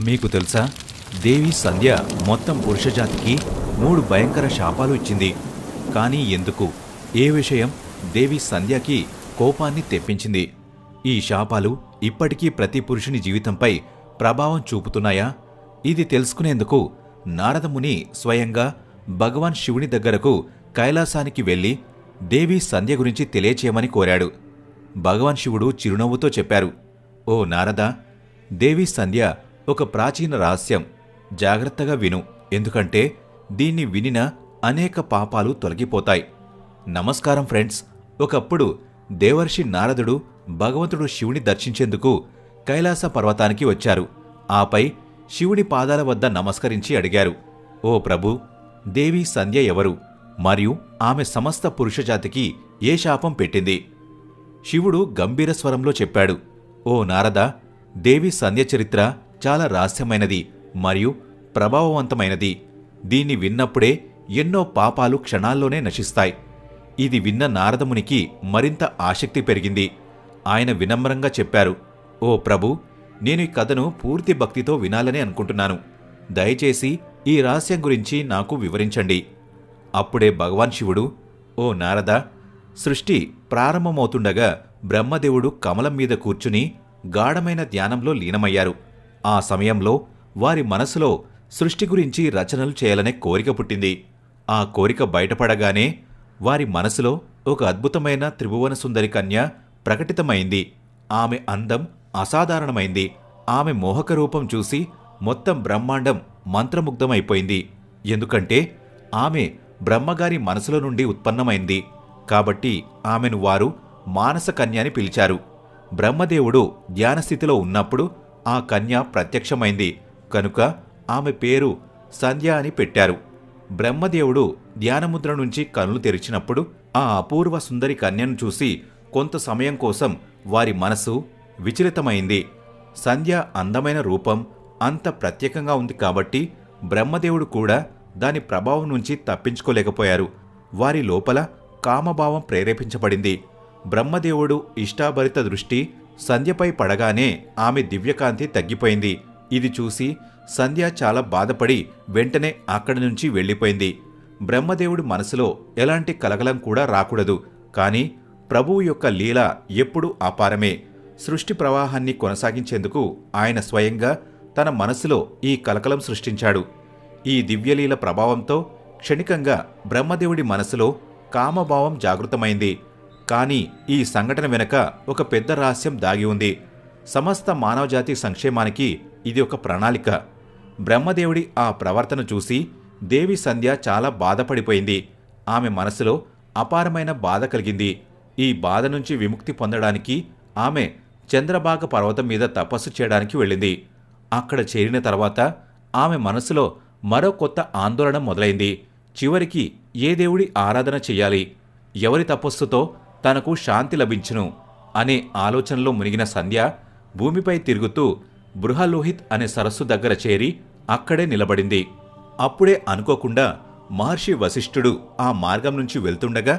మీకు తెలుసా, దేవి సంధ్య మొత్తం పురుషజాతికి 3 భయంకర శాపాలు ఇచ్చింది. కానీ ఎందుకు, ఏ విషయం దేవి సంధ్యకి కోపాన్ని తెప్పించింది? ఈ శాపాలు ఇప్పటికీ ప్రతి పురుషుని జీవితంపై ప్రభావం చూపుతున్నాయా? ఇది తెలుసుకునేందుకు నారదముని స్వయంగా భగవాన్ శివుని దగ్గరకు కైలాసానికి వెళ్లి దేవి సంధ్య గురించి తెలియచేయమని కోరాడు. భగవాన్ శివుడు చిరునవ్వుతో చెప్పారు, ఓ నారద, దేవి సంధ్య ఒక ప్రాచీన రహస్యం. జాగ్రత్తగా విను, ఎందుకంటే దీన్ని వినిన అనేక పాపాలు తొలగిపోతాయి. నమస్కారం ఫ్రెండ్స్. ఒకప్పుడు దేవర్షి నారదుడు భగవంతుడు శివుని దర్శించేందుకు కైలాస పర్వతానికి వచ్చారు. ఆపై శివుని పాదాల వద్ద నమస్కరించి అడిగారు, ఓ ప్రభు, దేవి సంధ్య ఎవరు? మరియు ఆమె సమస్త పురుషజాతికి ఏ శాపం పెట్టింది? శివుడు గంభీర స్వరంలో చెప్పాడు, ఓ నారద, దేవి సంధ్య చరిత్ర చాలా రహస్యమైనది మరియు ప్రభావవంతమైనది. దీన్ని విన్నప్పుడే ఎన్నో పాపాలు క్షణాల్లోనే నశిస్తాయి. ఇది విన్న నారదమునికి మరింత ఆసక్తి పెరిగింది. ఆయన వినమ్రంగా చెప్పారు, ఓ ప్రభు, నేను ఈ కథను పూర్తి భక్తితో వినాలని అనుకుంటున్నాను. దయచేసి ఈ రహస్యం గురించి నాకు వివరించండి. అప్పుడే భగవాన్ శివుడు, ఓ నారద, సృష్టి ప్రారంభమవుతుండగా బ్రహ్మదేవుడు కమలం మీద కూర్చుని గాఢమైన ధ్యానంలో లీనమయ్యారు. ఆ సమయంలో వారి మనసులో సృష్టి గురించి రచనలు చేయాలనే కోరిక పుట్టింది. ఆ కోరిక బయటపడగానే వారి మనసులో ఒక అద్భుతమైన త్రిభువన సుందరి కన్య ప్రకటితమైంది. ఆమె అందం అసాధారణమైంది. ఆమె మోహక రూపం చూసి మొత్తం బ్రహ్మాండం మంత్రముగ్ధమైపోయింది. ఎందుకంటే ఆమె బ్రహ్మగారి మనసులో నుండి ఉత్పన్నమైంది. కాబట్టి ఆమెను వారు మానస కన్య అని పిలిచారు. బ్రహ్మదేవుడు ధ్యానస్థితిలో ఉన్నప్పుడు ఆ కన్య ప్రత్యక్షమైంది కనుక ఆమె పేరు సంధ్య అని పెట్టారు. బ్రహ్మదేవుడు ధ్యానముద్ర నుంచి కనులు తెరిచినప్పుడు ఆ అపూర్వ సుందరి కన్యను చూసి కొంత సమయం కోసం వారి మనసు విచలితమైంది. సంధ్య అందమైన రూపం అంత ప్రత్యేకంగా ఉంది కాబట్టి బ్రహ్మదేవుడు కూడా దాని ప్రభావం నుంచి తప్పించుకోలేకపోయారు. వారి లోపల కామభావం ప్రేరేపించబడింది. బ్రహ్మదేవుడు ఇష్టాభరిత దృష్టి సంధ్యపై పడగానే ఆమె దివ్యకాంతి తగ్గిపోయింది. ఇది చూసి సంధ్య చాలా బాధపడి వెంటనే అక్కడి నుంచి వెళ్లిపోయింది. బ్రహ్మదేవుడి మనసులో ఎలాంటి కలకలం కూడా రాకూడదు. కాని ప్రభువు యొక్క లీల ఎప్పుడూ అపారమే. సృష్టి ప్రవాహాన్ని కొనసాగించేందుకు ఆయన స్వయంగా తన మనసులో ఈ కలకలం సృష్టించాడు. ఈ దివ్యలీల ప్రభావంతో క్షణికంగా బ్రహ్మదేవుడి మనసులో కామభావం జాగృతమైంది. కాని ఈ సంఘటన వెనుక ఒక పెద్ద రహస్యం దాగి ఉంది. సమస్త మానవజాతి సంక్షేమానికి ఇది ఒక ప్రణాళిక. బ్రహ్మదేవుడి ఆ ప్రవర్తన చూసి దేవి సంధ్య చాలా బాధపడిపోయింది. ఆమె మనసులో అపారమైన బాధ కలిగింది. ఈ బాధ నుంచి విముక్తి పొందడానికి ఆమె చంద్రభాగ పర్వతం మీద తపస్సు చేయడానికి వెళ్ళింది. అక్కడ చేరిన తర్వాత ఆమె మనసులో మరో కొత్త ఆందోళన మొదలైంది. చివరికి ఏ దేవుడి ఆరాధన చెయ్యాలి, ఎవరి తపస్సుతో తనకు శాంతి లభించును అనే ఆలోచనలో మునిగిన సంధ్య భూమిపై తిరుగుతూ బృహలోహిత్ అనే సరస్సు దగ్గర చేరి అక్కడే నిలబడింది. అప్పుడే అనుకోకుండా మహర్షి వశిష్ఠుడు ఆ మార్గం నుంచి వెళ్తుండగా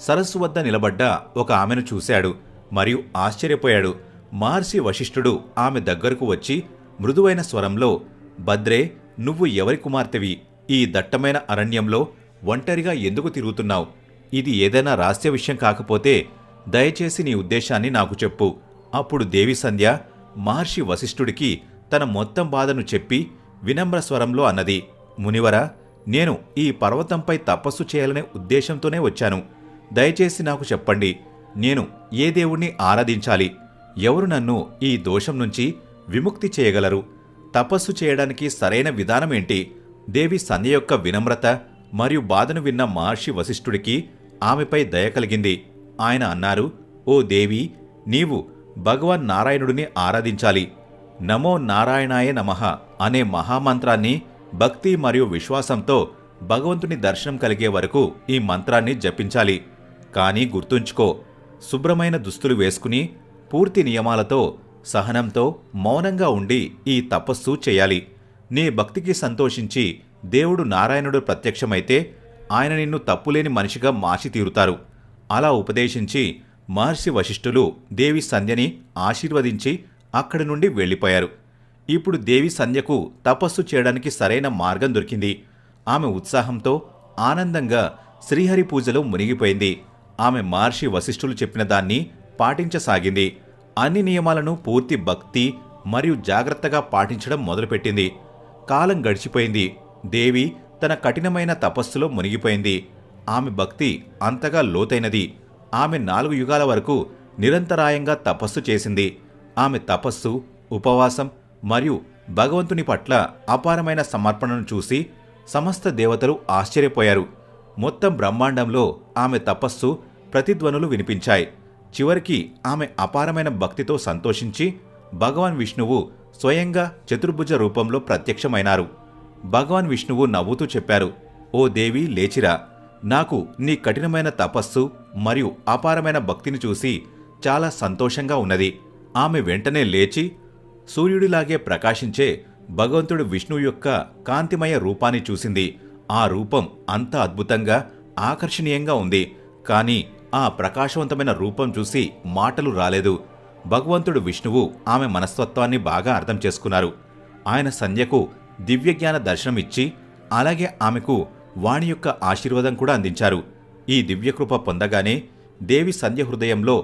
సరస్సు వద్ద నిలబడ్డ ఒక ఆమెను చూశాడు మరియు ఆశ్చర్యపోయాడు. మహర్షి వశిష్ఠుడు ఆమె దగ్గరకు వచ్చి మృదువైన స్వరంలో, భద్రే, నువ్వు ఎవరి కుమార్తెవి? ఈ దట్టమైన అరణ్యంలో ఒంటరిగా ఎందుకు తిరుగుతున్నావు? ఇది ఏదైనా రహస్య విషయం కాకపోతే దయచేసి నీ ఉద్దేశాన్ని నాకు చెప్పు. అప్పుడు దేవి సంధ్య మహర్షి వశిష్ఠుడికి తన మొత్తం బాధను చెప్పి వినమ్ర స్వరంలో అన్నది, మునివరా, నేను ఈ పర్వతంపై తపస్సు చేయాలనే ఉద్దేశంతోనే వచ్చాను. దయచేసి నాకు చెప్పండి, నేను ఏ దేవుణ్ణి ఆరాధించాలి? ఎవరు నన్ను ఈ దోషం నుంచి విముక్తి చేయగలరు? తపస్సు చేయడానికి సరైన విధానమేంటి? దేవి సంధ్య యొక్క వినమ్రత మరియు బాధను విన్న మహర్షి వశిష్ఠుడికి ఆమెపై దయ కలిగింది. ఆయన అన్నారు, ఓ దేవి, నీవు భగవాన్ నారాయణుడిని ఆరాధించాలి. నమో నారాయణాయ నమః అనే మహామంత్రాన్ని భక్తి మరియు విశ్వాసంతో భగవంతుని దర్శనం కలిగే వరకు ఈ మంత్రాన్ని జపించాలి. కానీ గుర్తుంచుకో, శుభ్రమైన దుస్తులు వేసుకుని పూర్తి నియమాలతో సహనంతో మౌనంగా ఉండి ఈ తపస్సు చేయాలి. నీ భక్తికి సంతోషించి దేవుడు నారాయణుడు ప్రత్యక్షమైతే ఆయన నిన్ను తప్పులేని మనిషిగా మార్చి తీరుతారు. అలా ఉపదేశించి మహర్షి వశిష్ఠులు దేవి సంధ్యని ఆశీర్వదించి అక్కడి నుండి వెళ్ళిపోయారు. ఇప్పుడు దేవి సంధ్యకు తపస్సు చేయడానికి సరైన మార్గం దొరికింది. ఆమె ఉత్సాహంతో ఆనందంగా శ్రీహరి పూజలో మునిగిపోయింది. ఆమె మహర్షి వశిష్ఠులు చెప్పిన దాన్ని పాటించసాగింది. అన్ని నియమాలను పూర్తి భక్తి మరియు జాగ్రత్తగా పాటించడం మొదలుపెట్టింది. కాలం గడిచిపోయింది. దేవి తన కఠినమైన తపస్సులో మునిగిపోయింది. ఆమె భక్తి అంతగా లోతైనది. ఆమె 4 యుగాల వరకు నిరంతరాయంగా తపస్సు చేసింది. ఆమె తపస్సు, ఉపవాసం మరియు భగవంతుని పట్ల అపారమైన సమర్పణను చూసి సమస్త దేవతలు ఆశ్చర్యపోయారు. మొత్తం బ్రహ్మాండంలో ఆమె తపస్సు ప్రతిధ్వనులు వినిపించాయి. చివరికి ఆమె అపారమైన భక్తితో సంతోషించి భగవాన్ విష్ణువు స్వయంగా చతుర్భుజ రూపంలో ప్రత్యక్షమైనారు. భగవాన్ విష్ణువు నవ్వుతూ చెప్పారు, ఓ దేవి లేచిరా. నాకు నీ కఠినమైన తపస్సు మరియు అపారమైన భక్తిని చూసి చాలా సంతోషంగా ఉన్నది. ఆమె వెంటనే లేచి సూర్యుడిలాగే ప్రకాశించే భగవంతుడు విష్ణువు యొక్క కాంతిమయ రూపాన్ని చూసింది. ఆ రూపం అంత అద్భుతంగా ఆకర్షణీయంగా ఉంది. కాని ఆ ప్రకాశవంతమైన రూపం చూసి మాటలు రాలేదు. భగవంతుడు విష్ణువు ఆమె మనస్తత్వాన్ని బాగా అర్థం చేసుకున్నారు. ఆయన సంధ్యకు దివ్యజ్ఞాన దర్శనమిచ్చి అలాగే ఆమెకు వాణి యొక్క ఆశీర్వాదం కూడా అందించారు. ఈ దివ్యకృప పొందగానే దేవి సంధ్య హృదయంలో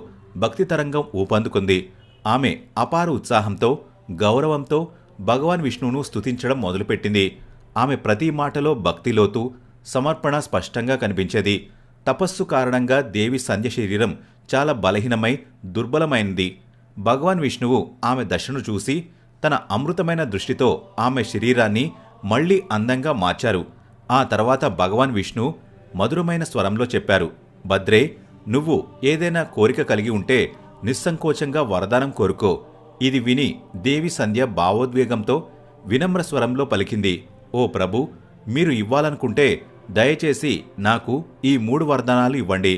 భక్తి తరంగం ఊపందుకుంది. ఆమె అపార ఉత్సాహంతో, గౌరవంతో భగవాన్ విష్ణువును స్తుతించడం మొదలుపెట్టింది. ఆమె ప్రతి మాటలో భక్తిలోతు, సమర్పణ స్పష్టంగా కనిపించేది. తపస్సు కారణంగా దేవి సంధ్య శరీరం చాలా బలహీనమై దుర్బలమైంది. భగవాన్ విష్ణువు ఆమె దశను చూసి తన అమృతమైన దృష్టితో ఆమె శరీరాన్ని మళ్లీ అందంగా మార్చారు. ఆ తర్వాత భగవాన్ విష్ణు మధురమైన స్వరంలో చెప్పారు, భద్రే, నువ్వు ఏదైనా కోరిక కలిగి ఉంటే నిస్సంకోచంగా వరదానం కోరుకో. ఇది విని దేవి సంధ్య భావోద్వేగంతో వినమ్ర స్వరంలో పలికింది, ఓ ప్రభు, మీరు ఇవ్వాలనుకుంటే దయచేసి నాకు ఈ 3 వరదానాలు ఇవ్వండి.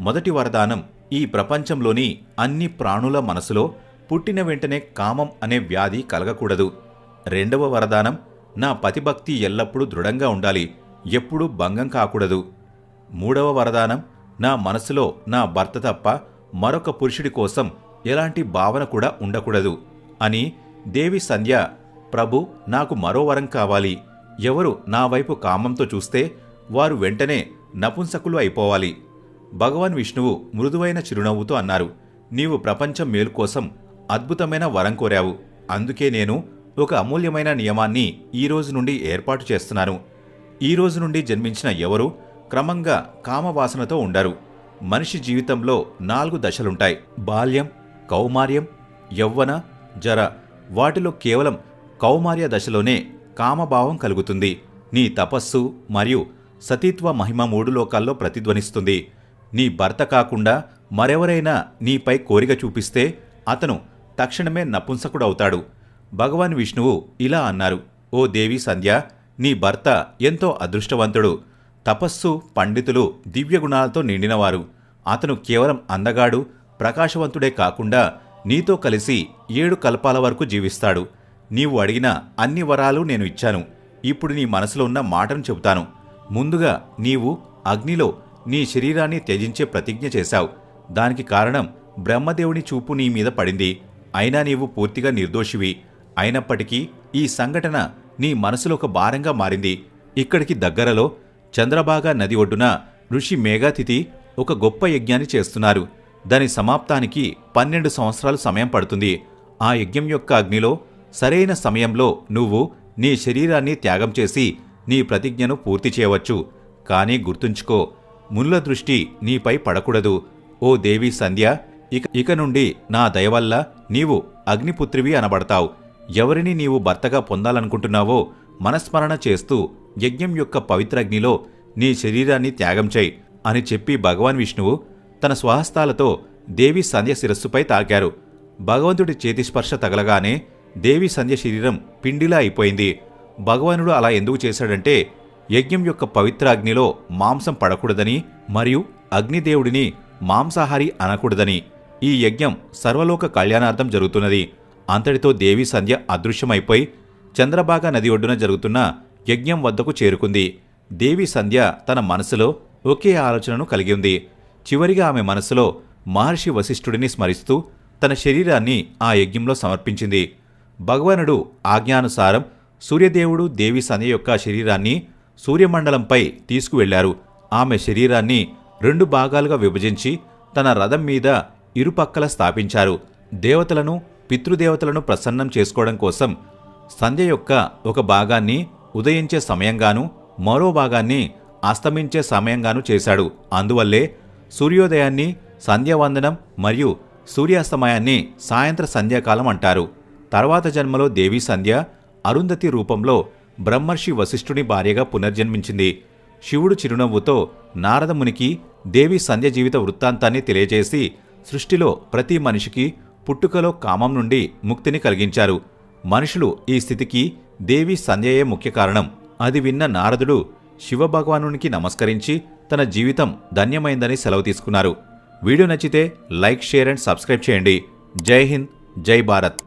మొదటి వరదానం, ఈ ప్రపంచంలోని అన్ని ప్రాణుల మనసులో పుట్టిన వెంటనే కామం అనే వ్యాధి కలగకూడదు. రెండవ వరదానం, నా పతిభక్తి ఎల్లప్పుడూ దృఢంగా ఉండాలి, ఎప్పుడూ భంగం కాకూడదు. మూడవ వరదానం, నా మనసులో నా భర్త తప్ప మరొక పురుషుడి కోసం ఎలాంటి భావన కూడా ఉండకూడదు అని దేవి సంధ్య, ప్రభు, నాకు మరో వరం కావాలి. ఎవరు నా వైపు కామంతో చూస్తే వారు వెంటనే నపుంసకులు అయిపోవాలి. భగవాన్ విష్ణువు మృదువైన చిరునవ్వుతో అన్నారు, నీవు ప్రపంచం మేలు కోసం అద్భుతమైన వరం కోరావు. అందుకే నేను ఒక అమూల్యమైన నియమాన్ని ఈ రోజు నుండి ఏర్పాటు చేస్తున్నాను. ఈ రోజు నుండి జన్మించిన ఎవరూ క్రమంగా కామవాసనతో ఉండరు. మనిషి జీవితంలో 4 దశలుంటాయి: బాల్యం, కౌమార్యం, యవ్వన, జర. వాటిలో కేవలం కౌమార్య దశలోనే కామభావం కలుగుతుంది. నీ తపస్సు మరియు సతీత్వ మహిమ 3 లోకాల్లో ప్రతిధ్వనిస్తుంది. నీ భర్త కాకుండా మరెవరైనా నీపై కోరిక చూపిస్తే అతను తక్షణమే నపుంసకుడవుతాడు. భగవాన్ విష్ణువు ఇలా అన్నారు, ఓ దేవి సంధ్య, నీ భర్త ఎంతో అదృష్టవంతుడు. తపస్సు, పండితులు, దివ్యగుణాలతో నిండినవారు. అతను కేవలం అందగాడు, ప్రకాశవంతుడే కాకుండా నీతో కలిసి 7 కల్పాల వరకు జీవిస్తాడు. నీవు అడిగిన అన్ని వరాలు నేను ఇచ్చాను. ఇప్పుడు నీ మనసులో ఉన్న మాటను చెబుతాను. ముందుగా నీవు అగ్నిలో నీ శరీరాన్ని త్యజించే ప్రతిజ్ఞ చేశావు. దానికి కారణం బ్రహ్మదేవుని చూపు నీ మీద పడింది. అయినా నీవు పూర్తిగా నిర్దోషివి. అయినప్పటికీ ఈ సంఘటన నీ మనసులో ఒక భారంగా మారింది. ఇక్కడికి దగ్గరలో చంద్రభాగా నది ఒడ్డున ఋషి మేఘాతిథి ఒక గొప్ప యజ్ఞాన్ని చేస్తున్నారు. దాని సమాప్తానికి 12 సంవత్సరాలు సమయం పడుతుంది. ఆ యజ్ఞం యొక్క అగ్నిలో సరైన సమయంలో నువ్వు నీ శరీరాన్ని త్యాగం చేసి నీ ప్రతిజ్ఞను పూర్తి చేయవచ్చు. కానీ గుర్తుంచుకో, మునుల దృష్టి నీపై పడకూడదు. ఓ దేవి సంధ్య, ఇక నుండి నా దయవల్ల నీవు అగ్నిపుత్రివి అనబడతావు. ఎవరిని నీవు భర్తగా పొందాలనుకుంటున్నావో మనస్మరణ చేస్తూ యజ్ఞం యొక్క పవిత్రాగ్నిలో నీ శరీరాన్ని త్యాగం చేయి అని చెప్పి భగవాన్ విష్ణువు తన స్వహస్తాలతో దేవి సంధ్య శిరస్సుపై తాకారు. భగవంతుడి చేతిస్పర్శ తగలగానే దేవి సంధ్య శరీరం పిండిలా అయిపోయింది. భగవానుడు అలా ఎందుకు చేశాడంటే యజ్ఞం యొక్క పవిత్ర అగ్నిలో మాంసం పడకూడదని మరియు అగ్నిదేవుడిని మాంసాహారి అనకూడదని. ఈ యజ్ఞం సర్వలోక కళ్యాణార్థం జరుగుతున్నది. అంతటితో దేవి సంధ్య అదృశ్యమైపోయి చంద్రభాగా నది ఒడ్డున జరుగుతున్న యజ్ఞం వద్దకు చేరుకుంది. దేవి సంధ్య తన మనసులో ఒకే ఆలోచనను కలిగి ఉంది. చివరిగా ఆమె మనసులో మహర్షి వశిష్ఠుడిని స్మరిస్తూ తన శరీరాన్ని ఆ యజ్ఞంలో సమర్పించింది. భగవానుడు ఆజ్ఞానుసారం సూర్యదేవుడు దేవి సంధ్య యొక్క శరీరాన్ని సూర్యమండలంపై తీసుకువెళ్లారు. ఆమె శరీరాన్ని 2 భాగాలుగా విభజించి తన రథం మీద ఇరుపక్కల స్థాపించారు. దేవతలను పితృదేవతలను ప్రసన్నం చేసుకోవడం కోసం సంధ్య యొక్క ఒక భాగాన్ని ఉదయించే సమయంగానూ మరో భాగాన్ని అస్తమించే సమయంగానూ చేశాడు. అందువల్లే సూర్యోదయాన్ని సంధ్యావందనం మరియు సూర్యాస్తమయాన్ని సాయంత్ర సంధ్యాకాలం అంటారు. తర్వాత జన్మలో దేవీ సంధ్య అరుంధతి రూపంలో బ్రహ్మర్షి వశిష్ఠుని భార్యగా పునర్జన్మించింది. శివుడు చిరునవ్వుతో నారదమునికి దేవీ సంధ్య జీవిత వృత్తాంతాన్ని తెలియజేసి సృష్టిలో ప్రతి మనిషికి పుట్టుకలో కామం నుండి ముక్తిని కలిగించారు. మనుషులు ఈ స్థితికి దేవీ సంధ్యయే ముఖ్య కారణం. అది విన్న నారదుడు శివభగవానునికి నమస్కరించి తన జీవితం ధన్యమైందని సెలవు తీసుకున్నారు. వీడియో నచ్చితే లైక్, షేర్ అండ్ సబ్స్క్రైబ్ చేయండి. జై హింద్, జై భారత్.